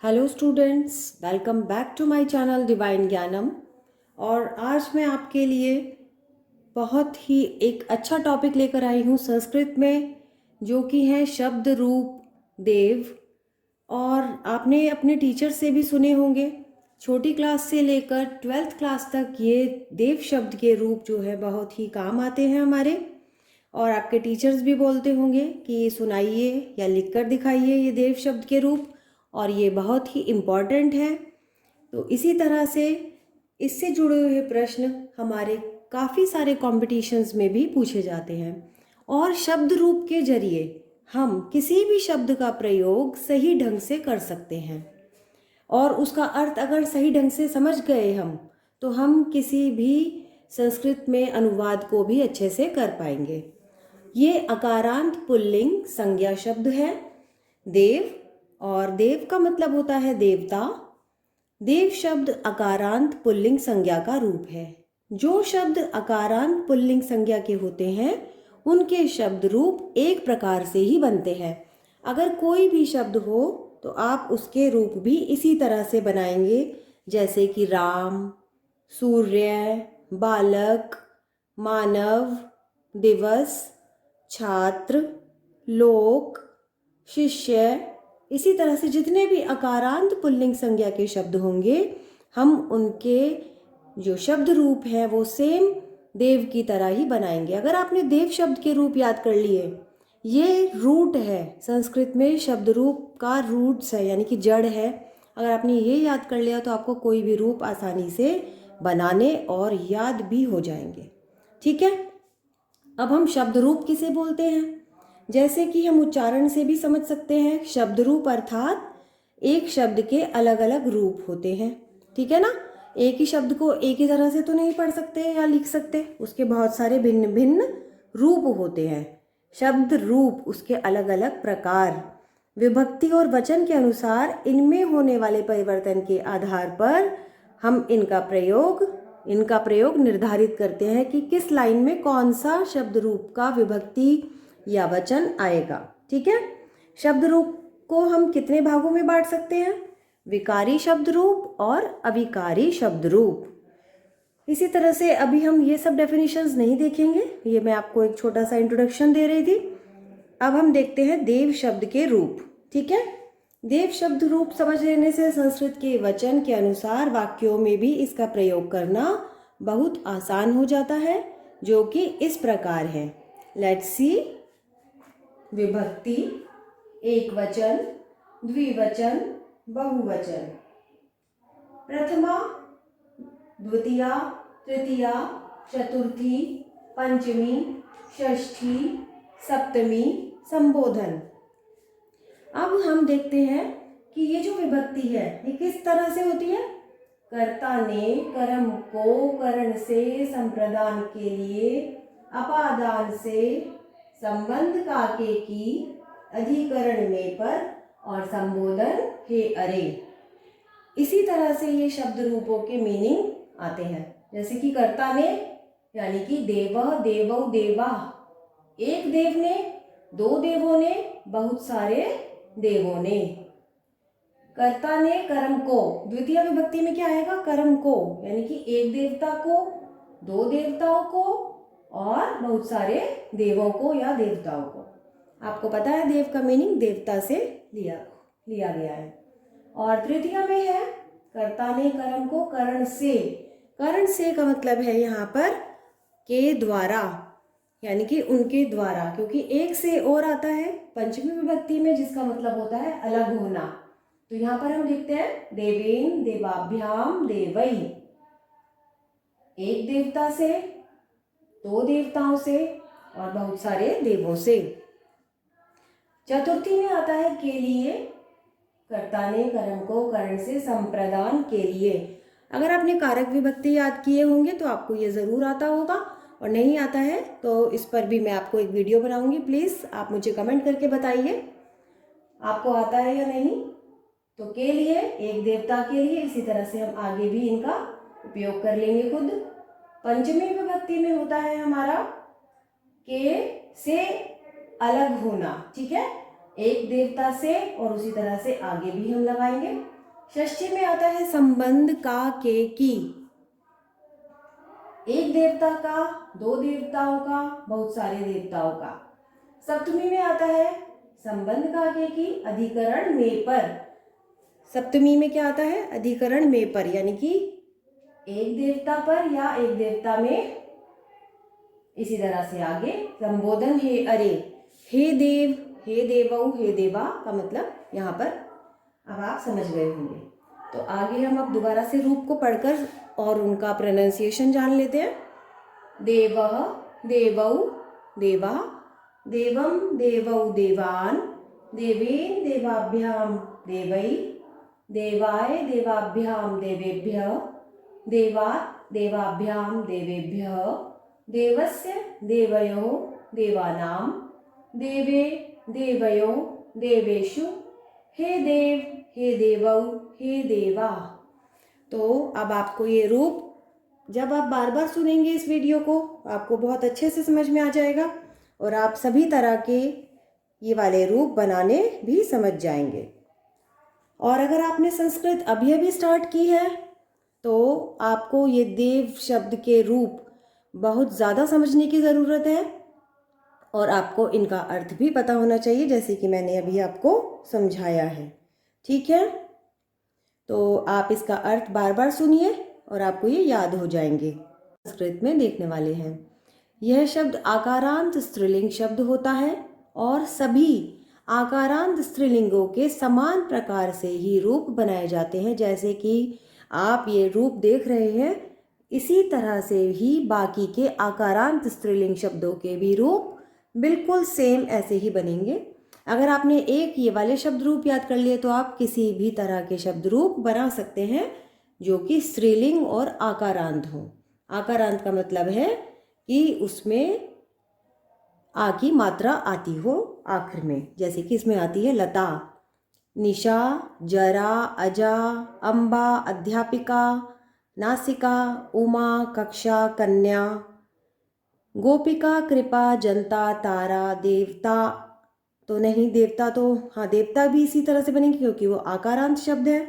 Hello students, welcome back to my channel divine Gyanam. और आज मैं आपके लिए बहुत ही एक अच्छा टॉपिक लेकर आई हूँ संस्कृत में, जो कि है शब्द रूप देव। और आपने अपने टीचर से भी सुने होंगे, छोटी क्लास से लेकर 12th क्लास तक ये देव शब्द के रूप जो है बहुत ही काम आते हैं हमारे। और आपके टीचर्स भी बोलते होंगे कि सुनाइए या लिख कर दिखाइए ये देव शब्द के रूप, और ये बहुत ही इम्पॉर्टेंट है। तो इसी तरह से इससे जुड़े हुए प्रश्न हमारे काफ़ी सारे कॉम्पिटिशन्स में भी पूछे जाते हैं। और शब्द रूप के जरिए हम किसी भी शब्द का प्रयोग सही ढंग से कर सकते हैं, और उसका अर्थ अगर सही ढंग से समझ गए हम, तो हम किसी भी संस्कृत में अनुवाद को भी अच्छे से कर पाएंगे। ये अकारांत पुल्लिंग संज्ञा शब्द है देव, और देव का मतलब होता है देवता। देव शब्द अकारांत पुल्लिंग संज्ञा का रूप है। जो शब्द अकारांत पुल्लिंग संज्ञा के होते हैं उनके शब्द रूप एक प्रकार से ही बनते हैं। अगर कोई भी शब्द हो तो आप उसके रूप भी इसी तरह से बनाएंगे, जैसे कि राम, सूर्य, बालक, मानव, दिवस, छात्र, लोक, शिष्य। इसी तरह से जितने भी अकारांत पुल्लिंग संज्ञा के शब्द होंगे, हम उनके जो शब्द रूप है वो सेम देव की तरह ही बनाएंगे। अगर आपने देव शब्द के रूप याद कर लिए, ये रूट है संस्कृत में, शब्द रूप का रूट्स है यानी कि जड़ है। अगर आपने ये याद कर लिया तो आपको कोई भी रूप आसानी से बनाने और याद भी हो जाएंगे। ठीक है, अब हम शब्द रूप किसे बोलते हैं, जैसे कि हम उच्चारण से भी समझ सकते हैं। शब्द रूप अर्थात एक शब्द के अलग अलग रूप होते हैं। ठीक है ना, एक ही शब्द को एक ही तरह से तो नहीं पढ़ सकते या लिख सकते, उसके बहुत सारे भिन्न भिन्न रूप होते हैं। शब्द रूप उसके अलग अलग प्रकार, विभक्ति और वचन के अनुसार इनमें होने वाले परिवर्तन के आधार पर हम इनका प्रयोग निर्धारित करते हैं कि किस लाइन में कौन सा शब्द रूप का विभक्ति या वचन आएगा। ठीक है, शब्द रूप को हम कितने भागों में बांट सकते हैं, विकारी शब्द रूप और अविकारी शब्द रूप। इसी तरह से अभी हम ये सब डेफिनेशंस नहीं देखेंगे, ये मैं आपको एक छोटा सा इंट्रोडक्शन दे रही थी। अब हम देखते हैं देव शब्द के रूप। ठीक है, देव शब्द रूप समझ लेने से संस्कृत के वचन के अनुसार वाक्यों में भी इसका प्रयोग करना बहुत आसान हो जाता है, जो कि इस प्रकार है। Let's see. विभक्ति, एक वचन, द्विवचन, बहुवचन, प्रथमा, द्वितीया, तृतीया, चतुर्थी, पंचमी, षष्ठी, सप्तमी, संबोधन। अब हम देखते हैं कि ये जो विभक्ति है ये किस तरह से होती है। कर्ता ने कर्म को करण से संप्रदान के लिए अपादान से संबंध काके की अधिकरण में पर और संबोधन हे अरे। इसी तरह से ये शब्द रूपों के मीनिंग आते हैं, जैसे कि कर्ता ने यानी कि देवः देवौ देवा, एक देव ने, दो देवों ने, बहुत सारे देवों ने। कर्ता ने कर्म को, द्वितीय विभक्ति में क्या आएगा, कर्म को, यानी कि एक देवता को, दो देवताओं को और बहुत सारे देवों को या देवताओं को। आपको पता है देव का मीनिंग देवता से लिया गया है। और तृतीय में है कर्ता ने कर्म को करण से। करण से का मतलब है यहाँ पर के द्वारा, यानी कि उनके द्वारा, क्योंकि एक से और आता है पंचमी विभक्ति में जिसका मतलब होता है अलग होना। तो यहाँ पर हम लिखते हैं देवेन देवाभ्याम देवई, एक देवता से, दो देवताओं से और बहुत सारे देवों से। चतुर्थी में आता है के लिए, कर्ता ने कर्म को करण से संप्रदान के लिए। अगर आपने कारक विभक्ति याद किए होंगे तो आपको ये ज़रूर आता होगा, और नहीं आता है तो इस पर भी मैं आपको एक वीडियो बनाऊंगी। प्लीज़ आप मुझे कमेंट करके बताइए आपको आता है या नहीं। तो के लिए एक देवता के लिए, इसी तरह से हम आगे भी इनका उपयोग कर लेंगे खुद। पंचमी विभक्ति में होता है हमारा के से अलग होना। ठीक है, एक देवता से और उसी तरह से आगे भी हम लगाएंगे। षष्ठी में आता है संबंध का के की, एक देवता का, दो देवताओं का, बहुत सारे देवताओं का। सप्तमी में आता है संबंध का के की, अधिकरण में पर। सप्तमी में क्या आता है? अधिकरण में पर, यानी कि एक देवता पर या एक देवता में। इसी तरह से आगे संबोधन हे अरे, हे देव, हे देवौ, हे देवा का मतलब यहाँ पर अब आप समझ गए होंगे। तो आगे हम अब दोबारा से रूप को पढ़कर और उनका प्रोनाउंसिएशन जान लेते हैं। देवः, देवौ, देवा, देवं, देवौ, देवान्, देवेन, देवाभ्यां, देवै, देवाय, देवाभ्यां, देवेभ्यः, देवात्, देवाभ्यां, देवेभ्यः, देवस्य, देवयोः, देवानां, देवे, देवयोः, देवेषु, हे देव, हे देवौ, हे देवा। तो अब आपको ये रूप जब आप बार बार सुनेंगे इस वीडियो को, आपको बहुत अच्छे से समझ में आ जाएगा और आप सभी तरह के ये वाले रूप बनाने भी समझ जाएंगे। और अगर आपने संस्कृत अभी अभी स्टार्ट की है तो आपको ये देव शब्द के रूप बहुत ज़्यादा समझने की ज़रूरत है और आपको इनका अर्थ भी पता होना चाहिए, जैसे कि मैंने अभी आपको समझाया है। ठीक है, तो आप इसका अर्थ बार बार सुनिए और आपको ये याद हो जाएंगे। संस्कृत में देखने वाले हैं। यह शब्द आकारांत स्त्रीलिंग शब्द होता है और सभी आकारांत स्त्रीलिंगों के समान प्रकार से ही रूप बनाए जाते हैं। जैसे कि आप ये रूप देख रहे हैं, इसी तरह से ही बाकी के आकारांत स्त्रीलिंग शब्दों के भी रूप बिल्कुल सेम ऐसे ही बनेंगे। अगर आपने एक ये वाले शब्द रूप याद कर लिए तो आप किसी भी तरह के शब्द रूप बना सकते हैं जो कि स्त्रीलिंग और आकारांत हो। आकारांत का मतलब है कि उसमें आ की मात्रा आती हो आखिर में, जैसे कि इसमें आती है लता, निशा, जरा, अजा, अम्बा, अध्यापिका, नासिका, उमा, कक्षा, कन्या, गोपिका, कृपा, जनता, तारा, देवता तो नहीं, देवता तो हाँ, देवता भी इसी तरह से बनेंगे क्योंकि वो आकारांत शब्द है।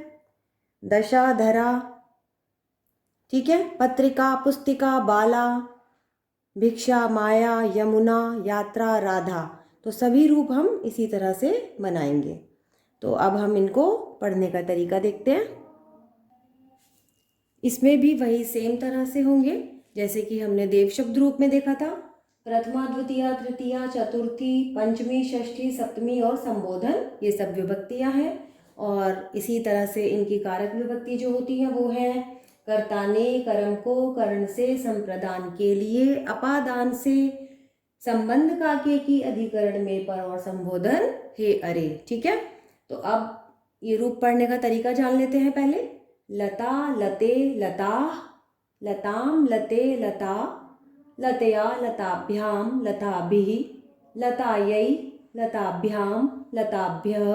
दशा, धरा, ठीक है, पत्रिका, पुस्तिका, बाला, भिक्षा, माया, यमुना, यात्रा, राधा, तो सभी रूप हम इसी तरह से बनाएंगे। तो अब हम इनको पढ़ने का तरीका देखते हैं। इसमें भी वही सेम तरह से होंगे जैसे कि हमने देव शब्द रूप में देखा था। प्रथमा, द्वितीया, तृतीया, चतुर्थी, पंचमी, षष्ठी, सप्तमी और संबोधन, ये सब विभक्तियां हैं। और इसी तरह से इनकी कारक विभक्ति जो होती है वो है कर्ता ने, कर्म को, कर्ण से, संप्रदान के लिए, अपादान से, संबंध का के की, अधिकरण में पर और संबोधन हे अरे। ठीक है, तो अब ये रूप पढ़ने का तरीका जान लेते हैं पहले। लता, लते, लता, लताम, लते, लता, लतया, लताभ्याम, लताभिः, लतायै, लताभ्याम, लताभ्यः,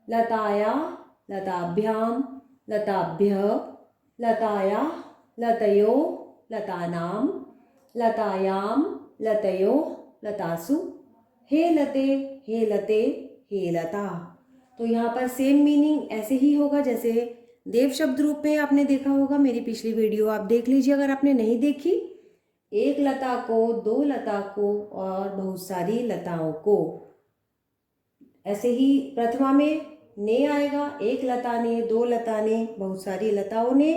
लताया, लताभ्याम, लताभ्यः, लताया, लतयो, लतानां, लतायां, लतयो, लतासु, हे लते, हे लते, हे लता। तो यहाँ पर सेम मीनिंग ऐसे ही होगा जैसे देव शब्द रूप में आपने देखा होगा। मेरी पिछली वीडियो आप देख लीजिए अगर आपने नहीं देखी। एक लता को, दो लता को और बहुत सारी लताओं को। ऐसे ही प्रथमा में ने आएगा, एक लता ने, दो लता ने, बहुत सारी लताओं ने।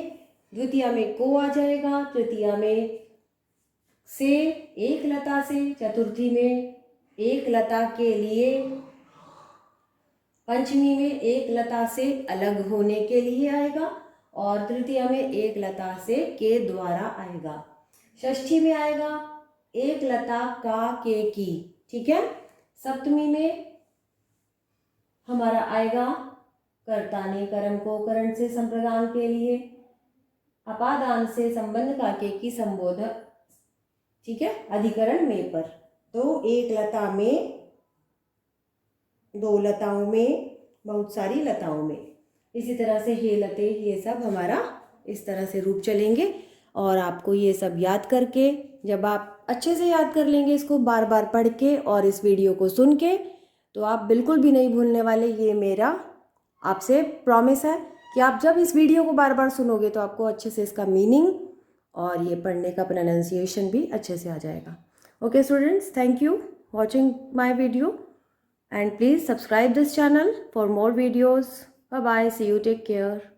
द्वितीया में को आ जाएगा, तृतीया में से, एक लता से, चतुर्थी में एक लता के लिए, पंचमी में एक लता से अलग होने के लिए आएगा और तृतीया में एक लता से के द्वारा आएगा। षष्ठी में आएगा एक लता का के की। ठीक है, सप्तमी में हमारा आएगा कर्ता ने, कर्म को, करण से, संप्रदान के लिए, अपादान से, संबंध का के की, संबोधक, ठीक है, अधिकरण में पर। तो एक लता में, दो लताओं में, बहुत सारी लताओं में। इसी तरह से हे लते, ये सब हमारा इस तरह से रूप चलेंगे। और आपको ये सब याद करके, जब आप अच्छे से याद कर लेंगे इसको बार बार पढ़ के और इस वीडियो को सुन के, तो आप बिल्कुल भी नहीं भूलने वाले, ये मेरा आपसे प्रॉमिस है कि आप जब इस वीडियो को बार बार सुनोगे तो आपको अच्छे से इसका मीनिंग और ये पढ़ने का प्रोनाउंसिएशन भी अच्छे से आ जाएगा। Okay students, thank you watching my video and please subscribe this channel for more videos. Bye bye, see you, take care.